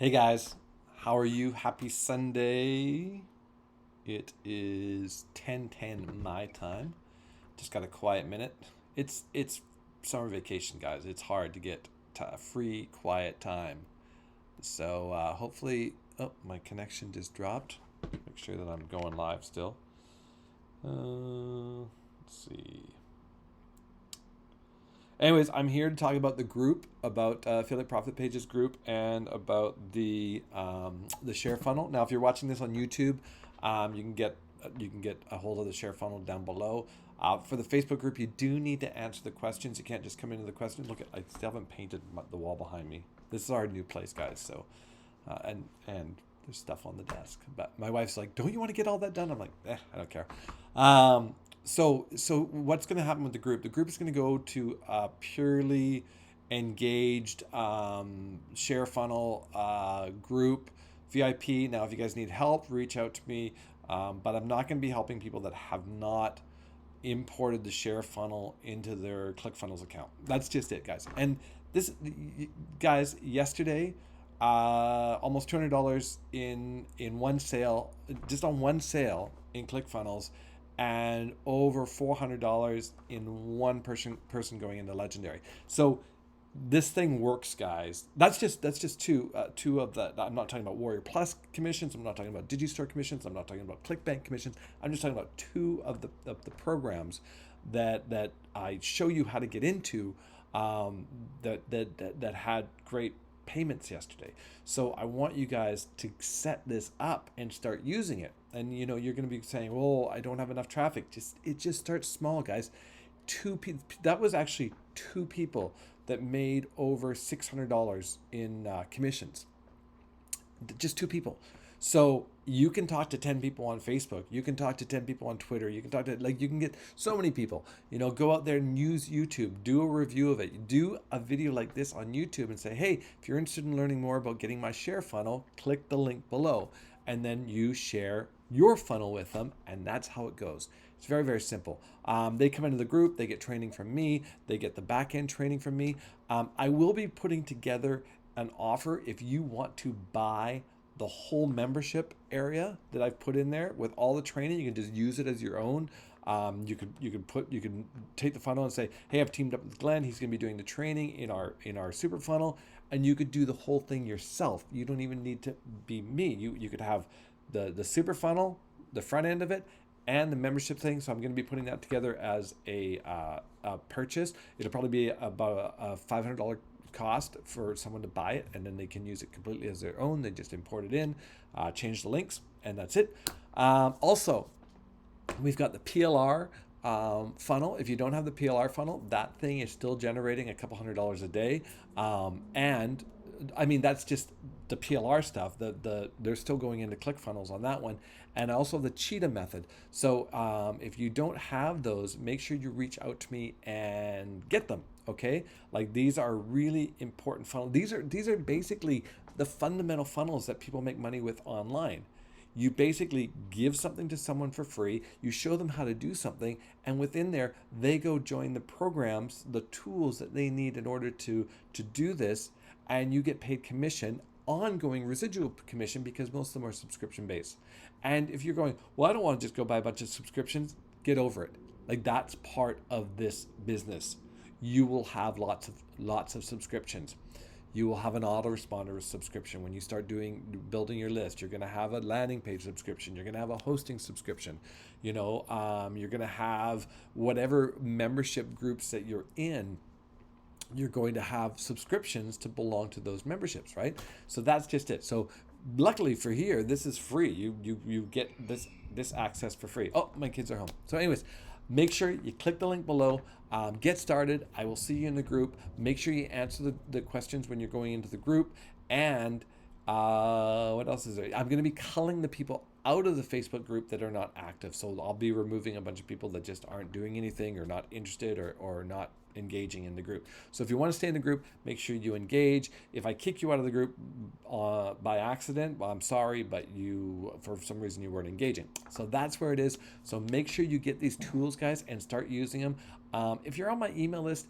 Hey guys, how are you? Happy Sunday. It is 10:10 my time. Just got a quiet minute. It's summer vacation, guys. It's hard to get free quiet time. So hopefully, oh, my connection just dropped. Make sure that I'm going live still. Let's see. Anyways, I'm here to talk about the group, about affiliate profit pages group, and about the share funnel. Now, if you're watching this on YouTube, you can get a hold of the share funnel down below. For the Facebook group, you do need to answer the questions. You can't just come into the questions. Look, I still haven't painted the wall behind me. This is our new place, guys. So, and there's stuff on the desk. But my wife's like, "Don't you want to get all that done?" I'm like, I don't care. So what's going to happen with the group? The group is going to go to a purely engaged share funnel group VIP. Now, if you guys need help, reach out to me. But I'm not going to be helping people that have not imported the share funnel into their Clickfunnels account. That's just it, guys. And this, guys, yesterday, almost $200 in one sale, just on one sale in Clickfunnels, and over $400 in one person going into Legendary. So this thing works, guys. That's just two of the. I'm not talking about Warrior Plus commissions. I'm not talking about Digistore commissions. I'm not talking about ClickBank commissions. I'm just talking about two of the programs that I show you how to get into, that had great payments yesterday. So I want you guys to set this up and start using it. And you're going to be saying, "Oh, I don't have enough traffic." It just starts small, guys. Two people. That was actually two people that made over $600 in commissions. Just two people. So you can talk to 10 people on Facebook. You can talk to 10 people on Twitter. You can talk to, you can get so many people. Go out there and use YouTube. Do a review of it. Do a video like this on YouTube and say, "Hey, if you're interested in learning more about getting my share funnel, click the link below." And then you share your funnel with them. And that's how it goes. It's very, very simple. They come into the group. They get training from me. They get the back end training from me. I will be putting together an offer if you want to buy the whole membership area that I've put in there with all the training. You can just use it as your own. You can take the funnel and say, "Hey, I've teamed up with Glenn. He's going to be doing the training in our super funnel," and you could do the whole thing yourself. You don't even need to be me. You could have the super funnel, the front end of it, and the membership thing. So I'm going to be putting that together as a purchase. It'll probably be about a $500 cost for someone to buy it, and then they can use it completely as their own. They just import it in, change the links, and that's it. Also, we've got the PLR funnel. If you don't have the PLR funnel, that thing is still generating a couple $100 a day. And I mean, that's just the PLR stuff. They're still going into ClickFunnels on that one, and also the Cheetah method. So if you don't have those, make sure you reach out to me and get them. Okay, like these are really important funnels. These are basically the fundamental funnels that people make money with online. You basically give something to someone for free, you show them how to do something, and within there, they go join the programs, the tools that they need in order to do this, and you get paid commission, ongoing residual commission, because most of them are subscription based. And if you're going, "Well, I don't want to just go buy a bunch of subscriptions," get over it. Like, that's part of this business. You will have lots of subscriptions. You will have an autoresponder subscription when you start building your list. You're going to have a landing page subscription. You're going to have a hosting subscription. You're going to have whatever membership groups that you're in. You're going to have subscriptions to belong to those memberships, right? So that's just it. So luckily for here, this is free. You get this access for free. Oh, my kids are home. So anyways, make sure you click the link below. Get started. I will see you in the group. Make sure you answer the questions when you're going into the group. And what else is there? I'm going to be culling the people out of the Facebook group that are not active. So I'll be removing a bunch of people that just aren't doing anything or not interested or not engaging in the group. So if you want to stay in the group, make sure you engage. If I kick you out of the group by accident, well, I'm sorry, but for some reason you weren't engaging. So that's where it is. So make sure you get these tools, guys, and start using them. If you're on my email list,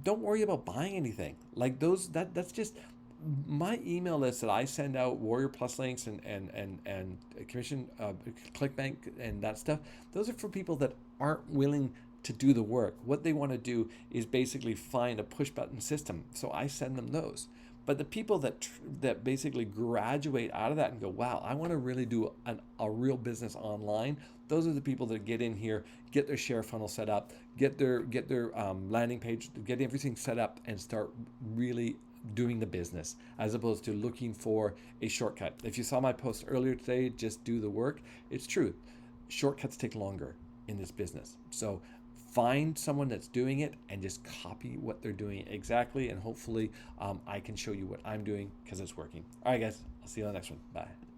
don't worry about buying anything. Like that's just my email list that I send out, Warrior Plus links and commission, ClickBank and that stuff, those are for people that aren't willing to do the work. What they want to do is basically find a push button system. So I send them those. But the people that basically graduate out of that and go, wow, I want to really do a real business online. Those are the people that get in here, get their share funnel set up, get their landing page, get everything set up, and start really doing the business, as opposed to looking for a shortcut. If you saw my post earlier today, just do the work. It's true. Shortcuts take longer in this business. So find someone that's doing it and just copy what they're doing exactly. And hopefully I can show you what I'm doing because it's working. All right, guys, I'll see you on the next one. Bye.